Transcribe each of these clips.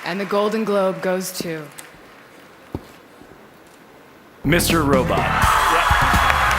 And the Golden Globe goes to Mr. Robot.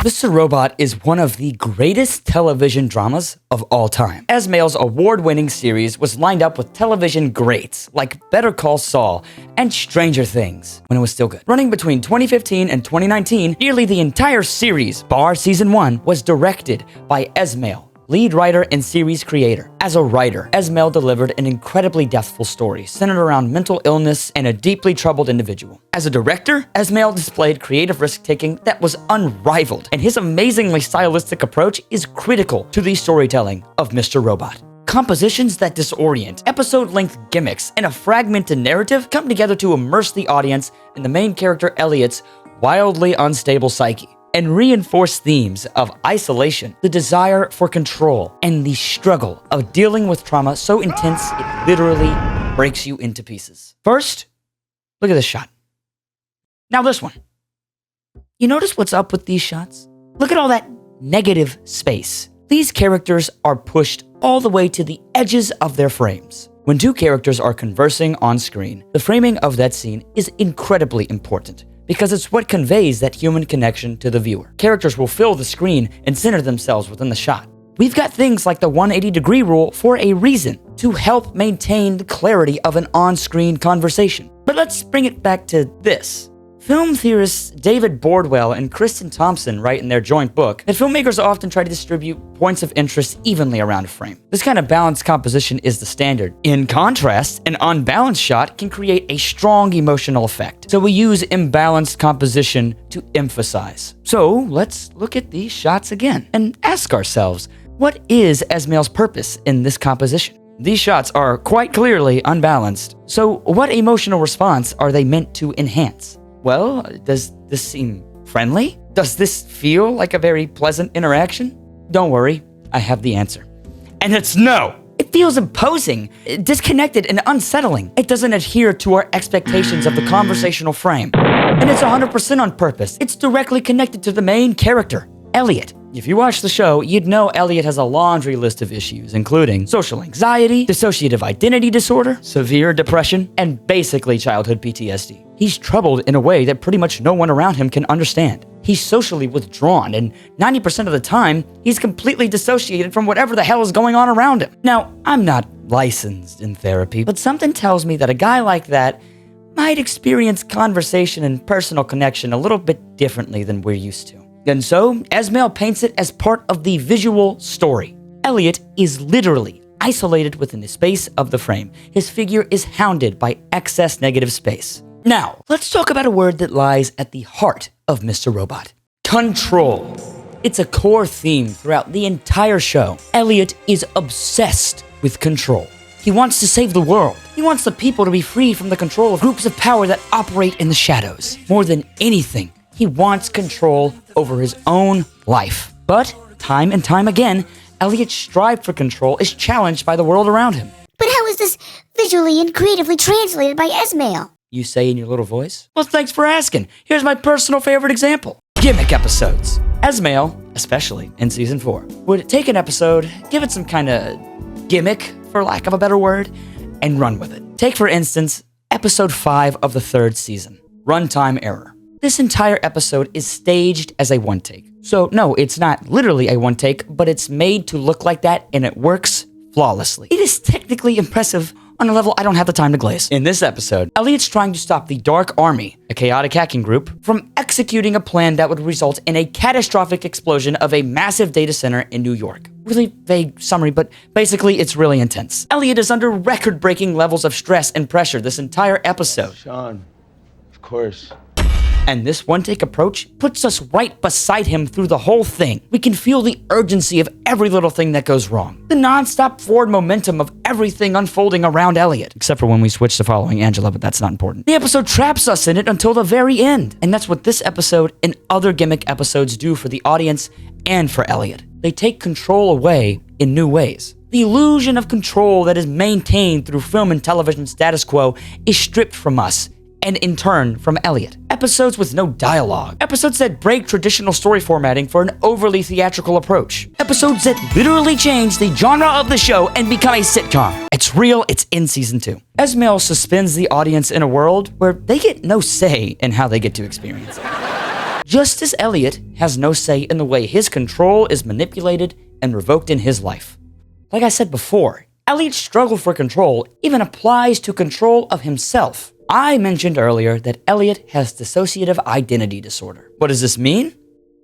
Mr. Robot is one of the greatest television dramas of all time. Esmail's award-winning series was lined up with television greats like Better Call Saul and Stranger Things when it was still good. Running between 2015 and 2019, nearly the entire series, bar season 1, was directed by Esmail, lead writer and series creator. As a writer, Esmail delivered an incredibly deathful story centered around mental illness and a deeply troubled individual. As a director, Esmail displayed creative risk-taking that was unrivaled, and his amazingly stylistic approach is critical to the storytelling of Mr. Robot. Compositions that disorient, episode-length gimmicks, and a fragmented narrative come together to immerse the audience in the main character Elliot's wildly unstable psyche, and reinforce themes of isolation, the desire for control, and the struggle of dealing with trauma so intense it literally breaks you into pieces. First, look at this shot. Now this one. You notice what's up with these shots? Look at all that negative space. These characters are pushed all the way to the edges of their frames. When two characters are conversing on screen, the framing of that scene is incredibly important, because it's what conveys that human connection to the viewer. Characters will fill the screen and center themselves within the shot. We've got things like the 180-degree rule for a reason, to help maintain the clarity of an on-screen conversation. But let's bring it back to this. Film theorists David Bordwell and Kristen Thompson write in their joint book that filmmakers often try to distribute points of interest evenly around a frame. This kind of balanced composition is the standard. In contrast, an unbalanced shot can create a strong emotional effect. So we use imbalanced composition to emphasize. So let's look at these shots again and ask ourselves, what is Esmail's purpose in this composition? These shots are quite clearly unbalanced. So what emotional response are they meant to enhance? Well, does this seem friendly? Does this feel like a very pleasant interaction? Don't worry, I have the answer. And it's no! It feels imposing, disconnected, and unsettling. It doesn't adhere to our expectations of the conversational frame. And it's 100% on purpose. It's directly connected to the main character, Elliot. If you watch the show, you'd know Elliot has a laundry list of issues, including social anxiety, dissociative identity disorder, severe depression, and basically childhood PTSD. He's troubled in a way that pretty much no one around him can understand. He's socially withdrawn, and 90% of the time, he's completely dissociated from whatever the hell is going on around him. Now, I'm not licensed in therapy, but something tells me that a guy like that might experience conversation and personal connection a little bit differently than we're used to. And so, Esmail paints it as part of the visual story. Elliot is literally isolated within the space of the frame. His figure is hounded by excess negative space. Now, let's talk about a word that lies at the heart of Mr. Robot. Control. It's a core theme throughout the entire show. Elliot is obsessed with control. He wants to save the world. He wants the people to be free from the control of groups of power that operate in the shadows. More than anything, he wants control over his own life. But, time and time again, Elliot's strive for control is challenged by the world around him. But how is this visually and creatively translated by Esmail? You say in your little voice? Well, thanks for asking. Here's my personal favorite example. Gimmick episodes. Esmail, especially in season 4, would take an episode, give it some kind of gimmick, for lack of a better word, and run with it. Take, for instance, episode 5 of the 3rd season, Runtime Error. This entire episode is staged as a one take. So no, it's not literally a one take, but it's made to look like that, and it works flawlessly. It is technically impressive on a level I don't have the time to glaze. In this episode, Elliot's trying to stop the Dark Army, a chaotic hacking group, from executing a plan that would result in a catastrophic explosion of a massive data center in New York. Really vague summary, but basically it's really intense. Elliot is under record-breaking levels of stress and pressure this entire episode. Sean, of course. And this one-take approach puts us right beside him through the whole thing. We can feel the urgency of every little thing that goes wrong. The non-stop forward momentum of everything unfolding around Elliot. Except for when we switch to following Angela, but that's not important. The episode traps us in it until the very end. And that's what this episode and other gimmick episodes do for the audience and for Elliot. They take control away in new ways. The illusion of control that is maintained through film and television status quo is stripped from us, and in turn from Elliot. episodes with no dialogue, episodes that break traditional story formatting for an overly theatrical approach, episodes that literally change the genre of the show and become a sitcom. It's real, it's in season 2. Esmail suspends the audience in a world where they get no say in how they get to experience it. Just as Elliot has no say in the way his control is manipulated and revoked in his life. Like I said before, Elliot's struggle for control even applies to control of himself. I mentioned earlier that Elliot has dissociative identity disorder. What does this mean?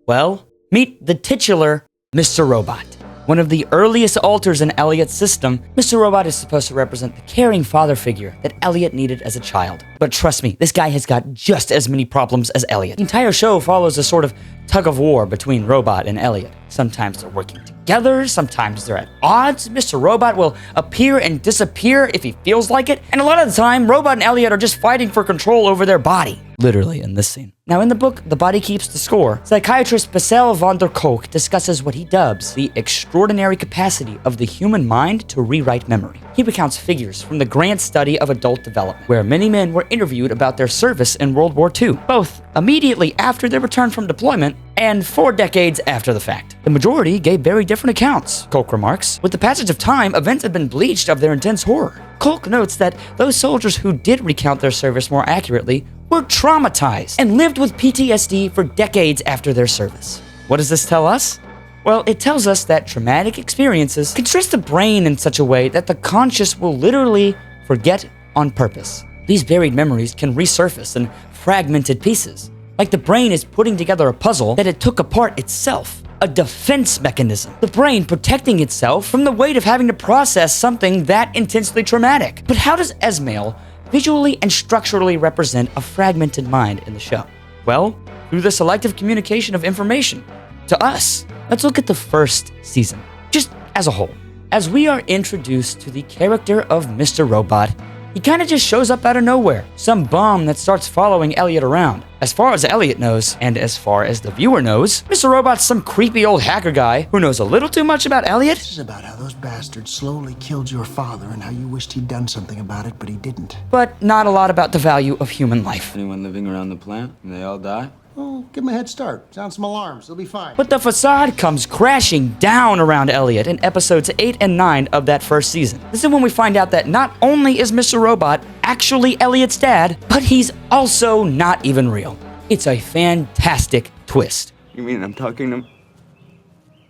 Well, meet the titular Mr. Robot. One of the earliest alters in Elliot's system, Mr. Robot is supposed to represent the caring father figure that Elliot needed as a child. But trust me, this guy has got just as many problems as Elliot. The entire show follows a sort of tug of war between Robot and Elliot. Sometimes they're working together, sometimes they're at odds. Mr. Robot will appear and disappear if he feels like it, and a lot of the time, Robot and Elliot are just fighting for control over their body. Literally in this scene. Now in the book, The Body Keeps the Score, psychiatrist Bessel van der Kolk discusses what he dubs the extraordinary capacity of the human mind to rewrite memory. He recounts figures from the Grant Study of Adult Development, where many men were interviewed about their service in World War II, both immediately after their return from deployment and 4 decades after the fact. The majority gave very different accounts, Kolk remarks. With the passage of time, events had been bleached of their intense horror. Kolk notes that those soldiers who did recount their service more accurately were traumatized and lived with PTSD for decades after their service. What does this tell us? Well, it tells us that traumatic experiences can stress the brain in such a way that the conscious will literally forget on purpose. These buried memories can resurface in fragmented pieces, like the brain is putting together a puzzle that it took apart itself. A defense mechanism. The brain protecting itself from the weight of having to process something that intensely traumatic. But how does Esmail visually and structurally represent a fragmented mind in the show? Well, through the selective communication of information to us. Let's look at the first season, just as a whole. As we are introduced to the character of Mr. Robot, he kind of just shows up out of nowhere. Some bum that starts following Elliot around. As far as Elliot knows, and as far as the viewer knows, Mr. Robot's some creepy old hacker guy who knows a little too much about Elliot. This is about how those bastards slowly killed your father and how you wished he'd done something about it, but he didn't. But not a lot about the value of human life. Anyone living around the plant? And they all die? Oh, give him a head start. Sound some alarms. He'll be fine. But the facade comes crashing down around Elliot in episodes 8 and 9 of that first season. This is when we find out that not only is Mr. Robot actually Elliot's dad, but he's also not even real. It's a fantastic twist. You mean I'm talking to...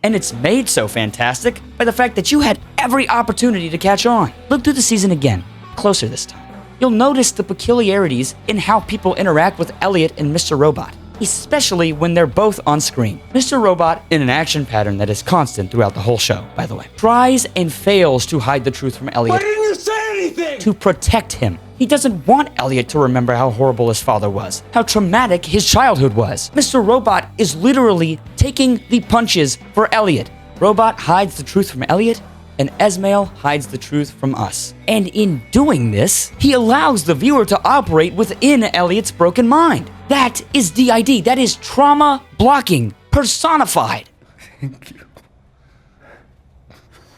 And it's made so fantastic by the fact that you had every opportunity to catch on. Look through the season again, closer this time. You'll notice the peculiarities in how people interact with Elliot and Mr. Robot, especially when they're both on screen. Mr. Robot, in an action pattern that is constant throughout the whole show, by the way, tries and fails to hide the truth from Elliot. Why didn't you say anything? To protect him. He doesn't want Elliot to remember how horrible his father was, how traumatic his childhood was. Mr. Robot is literally taking the punches for Elliot. Robot hides the truth from Elliot, and Esmail hides the truth from us. And in doing this, he allows the viewer to operate within Elliot's broken mind. That is DID. That is trauma blocking personified.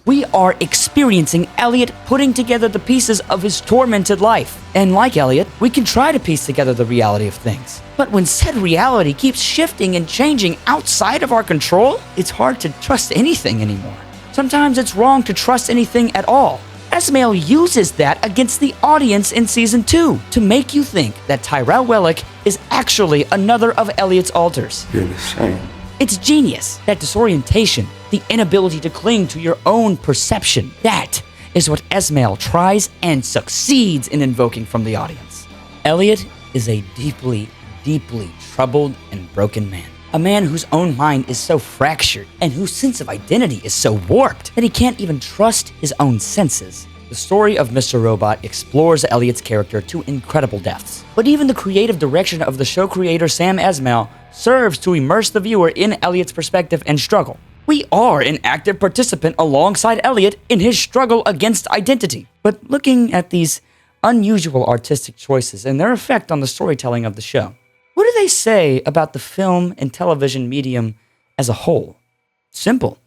We are experiencing Elliot putting together the pieces of his tormented life. And like Elliot, we can try to piece together the reality of things. But when said reality keeps shifting and changing outside of our control, it's hard to trust anything anymore. Sometimes it's wrong to trust anything at all. Esmail uses that against the audience in Season 2 to make you think that Tyrell Wellick is actually another of Elliot's alters. You're the same. It's genius. That disorientation, the inability to cling to your own perception, that is what Esmail tries and succeeds in invoking from the audience. Elliot is a deeply, deeply troubled and broken man. A man whose own mind is so fractured and whose sense of identity is so warped that he can't even trust his own senses. The story of Mr. Robot explores Elliot's character to incredible depths. But even the creative direction of the show creator Sam Esmail serves to immerse the viewer in Elliot's perspective and struggle. We are an active participant alongside Elliot in his struggle against identity. But looking at these unusual artistic choices and their effect on the storytelling of the show, what do they say about the film and television medium as a whole? Simple.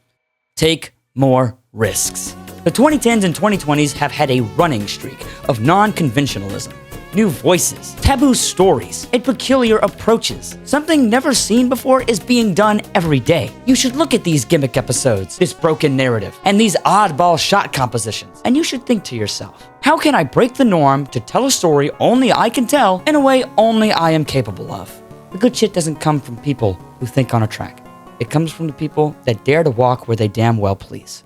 Take more risks. The 2010s and 2020s have had a running streak of non-conventionalism. new voices, taboo stories, and peculiar approaches. Something never seen before is being done every day. You should look at these gimmick episodes, this broken narrative, and these oddball shot compositions, and you should think to yourself, how can I break the norm to tell a story only I can tell in a way only I am capable of? The good shit doesn't come from people who think on a track. It comes from the people that dare to walk where they damn well please.